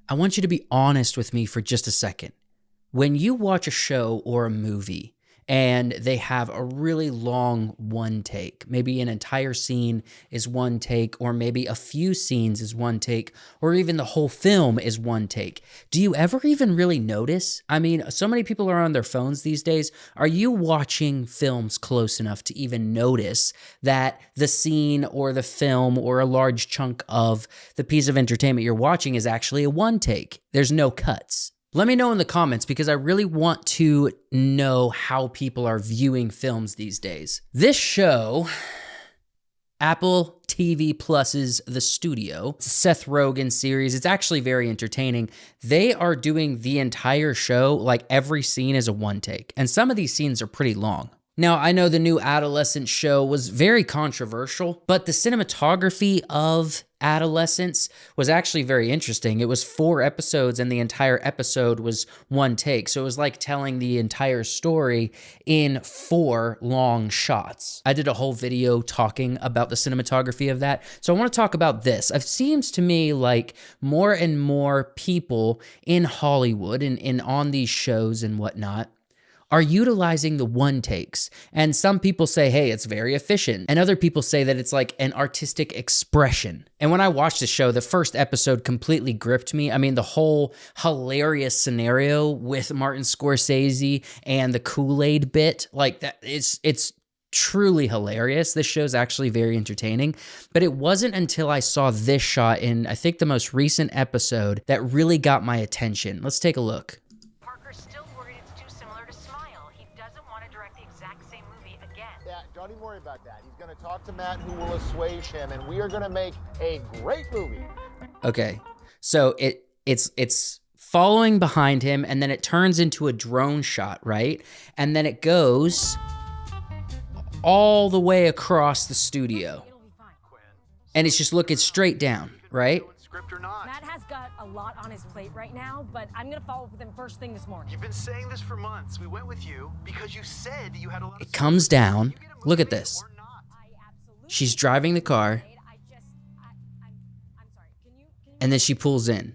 I want you to be honest with me for just a second. When you watch a show or a movie and they have a really long one take, maybe an entire scene is one take, or maybe a few scenes is one take, or even the whole film is one take, do you ever even really notice? I mean, so many people are on their phones these days. Are you watching films close enough to even notice that the scene or the film or a large chunk of the piece of entertainment you're watching is actually a one take? There's no cuts. Let me know in the comments because I really want to know how people are viewing films these days. This show, Apple TV Plus's The Studio, it's a Seth Rogen series. It's actually very entertaining. They are doing the entire show, like every scene is a one take, and some of these scenes are pretty long. Now, I know the new Adolescence show was very controversial, but the cinematography of Adolescence was actually very interesting. It was 4 episodes, and the entire episode was one take. So it was like telling the entire story in 4 long shots. I did a whole video talking about the cinematography of that. So I want to talk about this. It seems to me like more and more people in Hollywood and on these shows and whatnot are utilizing the one takes. And some people say, hey, it's very efficient. And other people say that it's like an artistic expression. And when I watched the show, the first episode completely gripped me. I mean, the whole hilarious scenario with Martin Scorsese and the Kool-Aid bit, like that, it's truly hilarious. This show's actually very entertaining, but it wasn't until I saw this shot in, I think, the most recent episode that really got my attention. Let's take a look. Yeah, don't even worry about that. He's going to talk to Matt, who will assuage him, and we are going to make a great movie. Okay, so it's following behind him, and then it turns into a drone shot, right? And then it goes all the way across the studio, and it's just looking straight down, right? Matt has got a lot on his plate right now, but I'm gonna follow up with him first thing this morning. You've been saying this for months. We went with you because you said you had a lot of... It comes down. Look at this. She's driving the car, and then she pulls in.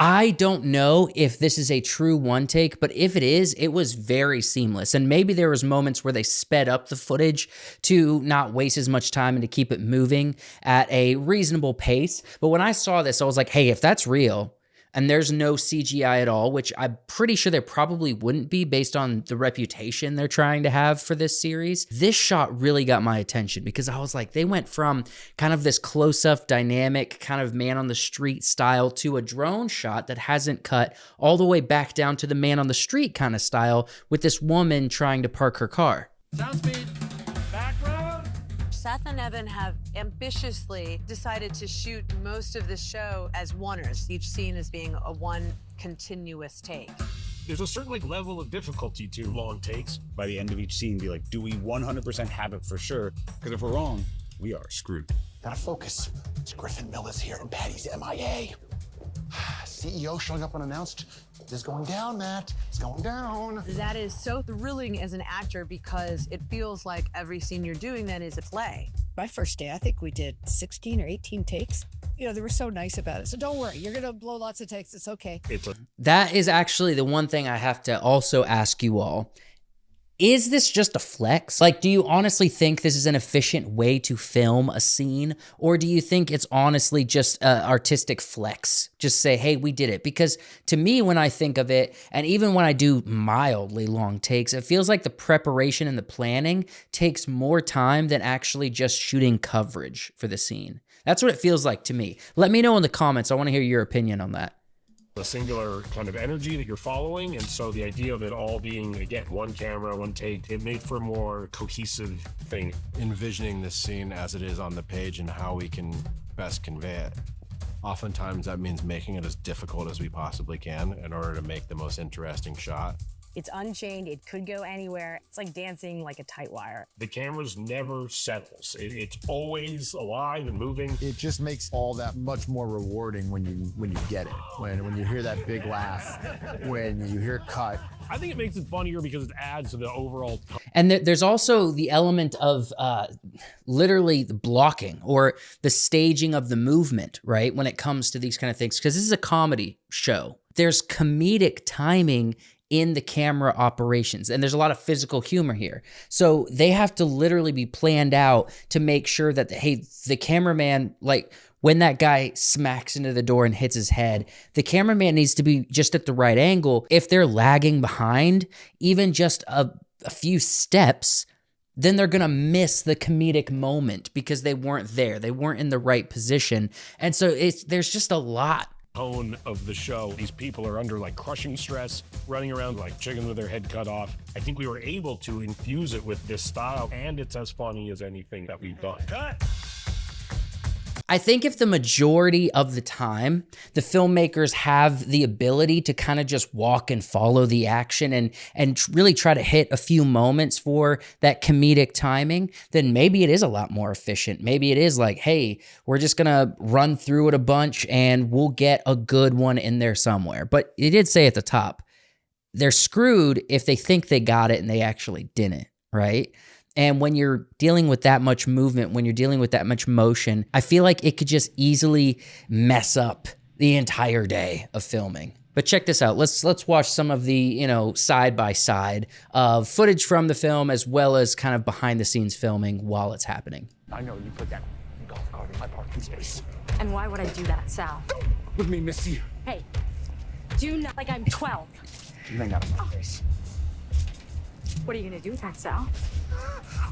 I don't know if this is a true one take, but if it is, it was very seamless. And maybe there was moments where they sped up the footage to not waste as much time and to keep it moving at a reasonable pace. But when I saw this, I was like, hey, if that's real, and there's no CGI at all, which I'm pretty sure there probably wouldn't be based on the reputation they're trying to have for this series. This shot really got my attention because I was like, they went from kind of this close-up dynamic kind of man on the street style to a drone shot that hasn't cut all the way back down to the man on the street kind of style with this woman trying to park her car. Sound speed, back road. Seth and Evan have ambitiously decided to shoot most of the show as oneers, each scene as being a one continuous take. There's a certain level of difficulty to long takes. By the end of each scene, be like, do we 100% have it for sure? Because if we're wrong, we are screwed. Gotta focus. It's Griffin Miller's here and Patty's MIA. CEO showing up unannounced. It's going down, Matt. It's going down. That is so thrilling as an actor because it feels like every scene you're doing then is a play. My first day, I think we did 16 or 18 takes. You know, they were so nice about it. So don't worry, you're gonna blow lots of takes. It's okay. That is actually the one thing I have to also ask you all. Is this just a flex? Like, do you honestly think this is an efficient way to film a scene? Or do you think it's honestly just an artistic flex? Just say, hey, we did it. Because to me, when I think of it, and even when I do mildly long takes, it feels like the preparation and the planning takes more time than actually just shooting coverage for the scene. That's what it feels like to me. Let me know in the comments. I want to hear your opinion on that. A singular kind of energy that you're following, and so the idea of it all being, again, one camera, one take, it made for a more cohesive thing. Envisioning this scene as it is on the page and how we can best convey it. Oftentimes that means making it as difficult as we possibly can in order to make the most interesting shot. It's unchained. It could go anywhere. It's like dancing like a tight wire. The cameras never settles. It's always alive and moving. It just makes all that much more rewarding when you get it. When you hear that big laugh, when you hear cut. I think it makes it funnier because it adds to the overall. And there's also the element of literally the blocking or the staging of the movement, right? When it comes to these kind of things, because this is a comedy show. There's comedic timing in the camera operations, and there's a lot of physical humor here. So they have to literally be planned out to make sure that, hey, the cameraman, like when that guy smacks into the door and hits his head, the cameraman needs to be just at the right angle. If they're lagging behind, even just a few steps, then they're gonna miss the comedic moment because they weren't there. They weren't in the right position. And so there's just a lot. Tone of the show. These people are under like crushing stress, running around like chickens with their head cut off. I think we were able to infuse it with this style, and it's as funny as anything that we've done. Cut! I think if the majority of the time the filmmakers have the ability to kind of just walk and follow the action and really try to hit a few moments for that comedic timing, then maybe it is a lot more efficient. Maybe it is like, hey, we're just gonna run through it a bunch and we'll get a good one in there somewhere. But it did say at the top, they're screwed if they think they got it and they actually didn't, right? And when you're dealing with that much movement, when you're dealing with that much motion, I feel like it could just easily mess up the entire day of filming. But check this out. Let's watch some of the, side by side of footage from the film as well as kind of behind the scenes filming while it's happening. I know you put that golf cart in my parking space. And why would I do that, Sal? With me, Missy. Hey, do not like I'm 12. You ain't got my face. What are you gonna do with that, Sal?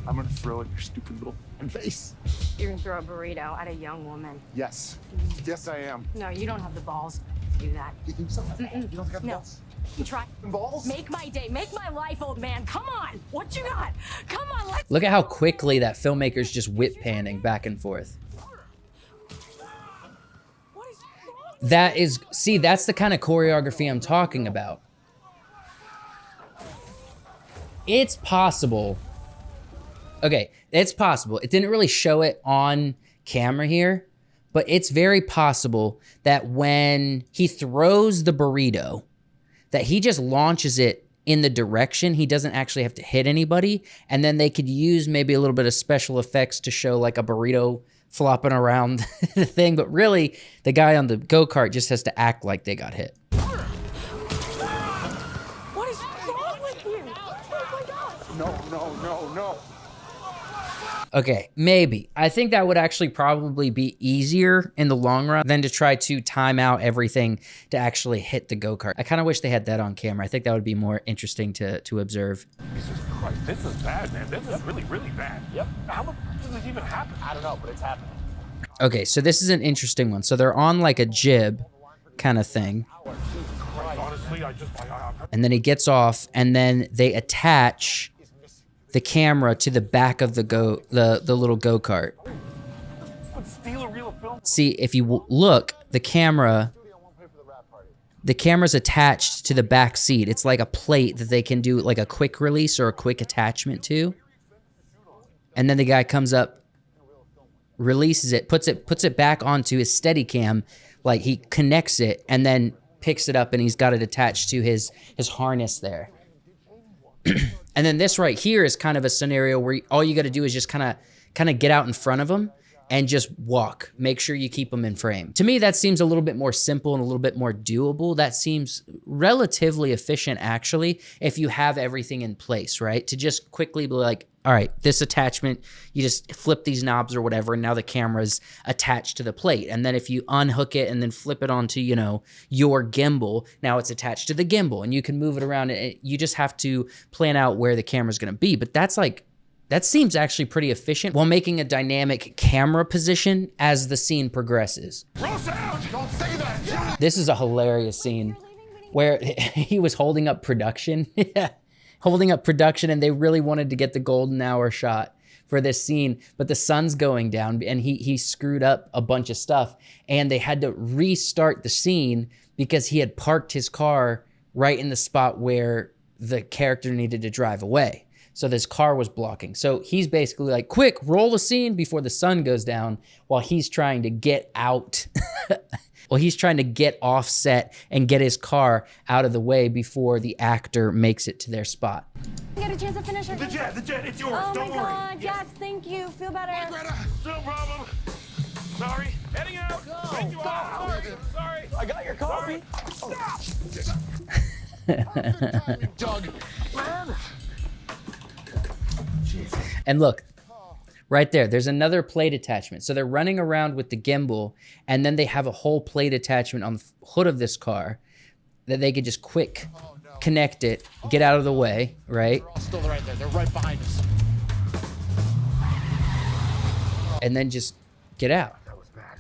I'm gonna throw it in your stupid little face. You're gonna throw a burrito at a young woman. Yes. Yes, I am. No, you don't have the balls to do that. You think so? Mm-mm. You don't got the No. balls? You try. Balls? Make my day. Make my life, old man. Come on. What you got? Come on, let's. Look at how quickly that filmmaker's just whip panning back and forth. That's the kind of choreography I'm talking about. It's possible. Okay, it's possible. It didn't really show it on camera here, but it's very possible that when he throws the burrito, that he just launches it in the direction. He doesn't actually have to hit anybody. And then they could use maybe a little bit of special effects to show like a burrito flopping around the thing. But really, the guy on the go-kart just has to act like they got hit. What is wrong with you? Oh my God. No. Okay, maybe. I think that would actually probably be easier in the long run than to try to time out everything to actually hit the go-kart. I kind of wish they had that on camera. I think that would be more interesting to observe. Jesus Christ, this is bad, man. This is really, really bad. Yep. How does this even happen? I don't know, but it's happening. Okay, so this is an interesting one. So they're on like a jib kind of thing. Honestly, And then he gets off and then they attach the camera to the back of the little go-kart. See, if you look, the camera's attached to the back seat. It's like a plate that they can do like a quick release or a quick attachment to. And then the guy comes up, releases it, puts it back onto his Steadicam, like he connects it and then picks it up and he's got it attached to his harness there. And then this right here is kind of a scenario where all you got to do is just kind of get out in front of him and just walk. Make sure you keep them in frame. To me, that seems a little bit more simple and a little bit more doable. That seems relatively efficient, actually, if you have everything in place, right? To just quickly be like, all right, this attachment, you just flip these knobs or whatever, and now the camera's attached to the plate. And then if you unhook it and then flip it onto, your gimbal, now it's attached to the gimbal, and you can move it around. You just have to plan out where the camera's going to be. But that seems actually pretty efficient while making a dynamic camera position as the scene progresses. Don't say that! This is a hilarious scene where he was holding up production. Holding up production, and they really wanted to get the golden hour shot for this scene, but the sun's going down and he screwed up a bunch of stuff and they had to restart the scene because he had parked his car right in the spot where the character needed to drive away. So this car was blocking. So he's basically like, quick, roll the scene before the sun goes down while he's trying to get out. Well, he's trying to get off set and get his car out of the way before the actor makes it to their spot. We got a chance to finish our The jet, it's yours. Oh Don't my worry. God, yes, thank you. Feel better. No problem. Sorry. Heading out. Thank you all. Sorry. I got your coffee. Doug. And look, right there's another plate attachment. So they're running around with the gimbal, and then they have a whole plate attachment on the hood of this car that they could just quick connect it, get out of the way, right? They're all still right there. They're right behind us. And then just get out. That was bad.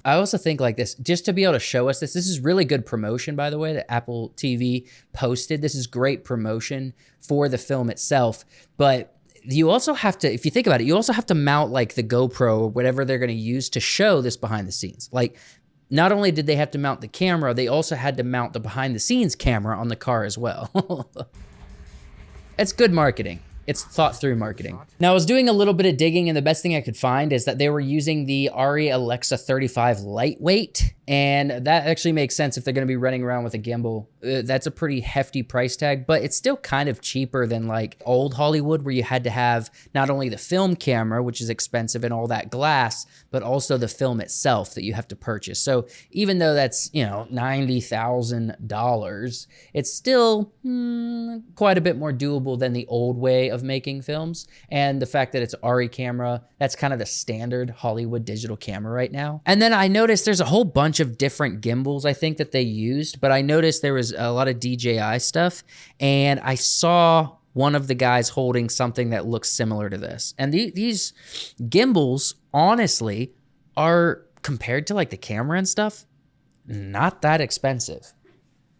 I also think like this, just to be able to show us this is really good promotion, by the way, that Apple TV posted. This is great promotion for the film itself. But you also have to, if you think about it, you also have to mount like the GoPro or whatever they're going to use to show this behind the scenes. Like, not only did they have to mount the camera, they also had to mount the behind the scenes camera on the car as well. It's good marketing. It's thought through marketing. Now, I was doing a little bit of digging, and the best thing I could find is that they were using the Arri Alexa 35 lightweight, and that actually makes sense if they're going to be running around with a gimbal. That's a pretty hefty price tag, but it's still kind of cheaper than like old Hollywood, where you had to have not only the film camera, which is expensive and all that glass, but also the film itself that you have to purchase. So even though that's, you know, $90,000, it's still quite a bit more doable than the old way of making films. And the fact that it's Arri camera, that's kind of the standard Hollywood digital camera right now. And then I noticed there's a whole bunch of different gimbals I think that they used, but I noticed there was a lot of DJI stuff, and I saw one of the guys holding something that looks similar to this. And these gimbals, honestly, are, compared to like the camera and stuff, not that expensive.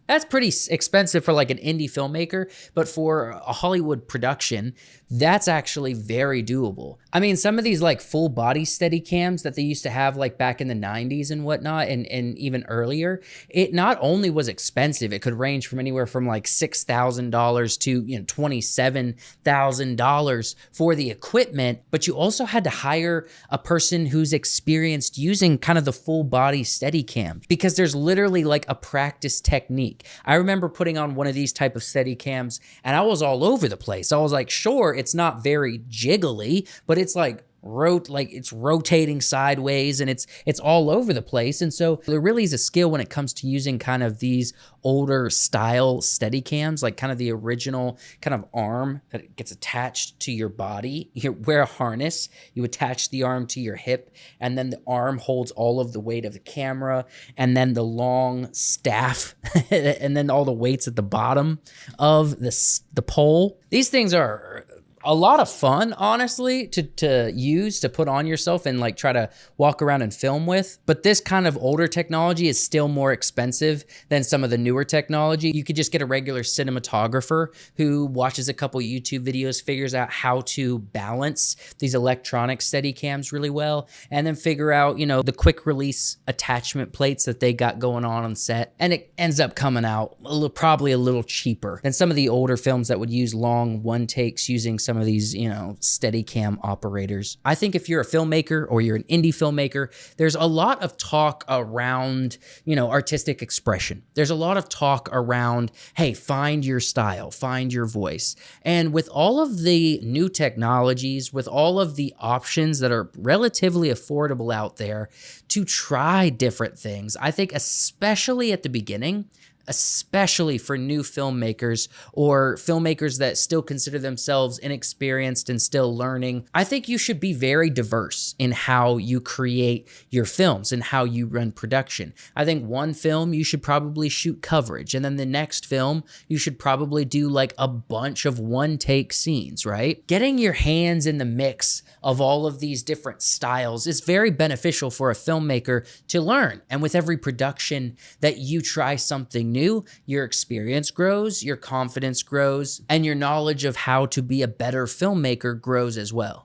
That's pretty expensive for like an indie filmmaker, but for a Hollywood production, that's actually very doable. I mean, some of these like full body steady cams that they used to have like back in the 90s and whatnot, and even earlier, it not only was expensive, it could range from anywhere from like $6,000 to, you know, $27,000 for the equipment, but you also had to hire a person who's experienced using kind of the full body steady cam, because there's literally like a practice technique. I remember putting on one of these type of steady cams and I was all over the place. I was like, sure, it's not very jiggly, but it's like it's rotating sideways and it's all over the place. And so there really is a skill when it comes to using kind of these older style steady cams, like kind of the original kind of arm that gets attached to your body. You wear a harness, you attach the arm to your hip, and then the arm holds all of the weight of the camera, and then the long staff and then all the weights at the bottom of the pole. These things are a lot of fun, honestly, to use, to put on yourself and like try to walk around and film with. But this kind of older technology is still more expensive than some of the newer technology. You could just get a regular cinematographer who watches a couple YouTube videos, figures out how to balance these electronic steady cams really well, and then figure out, you know, the quick release attachment plates that they got going on set. And it ends up coming out probably a little cheaper than some of the older films that would use long one takes using some of these, you know, steady cam operators. I think if you're a filmmaker or you're an indie filmmaker, there's a lot of talk around, you know, artistic expression. There's a lot of talk around, hey, find your style, find your voice. And with all of the new technologies, with all of the options that are relatively affordable out there to try different things, I think especially at the beginning, especially for new filmmakers or filmmakers that still consider themselves inexperienced and still learning, I think you should be very diverse in how you create your films and how you run production. I think one film you should probably shoot coverage, and then the next film you should probably do like a bunch of one-take scenes, right? Getting your hands in the mix of all of these different styles is very beneficial for a filmmaker to learn. And with every production that you try something new, your experience grows, your confidence grows, and your knowledge of how to be a better filmmaker grows as well.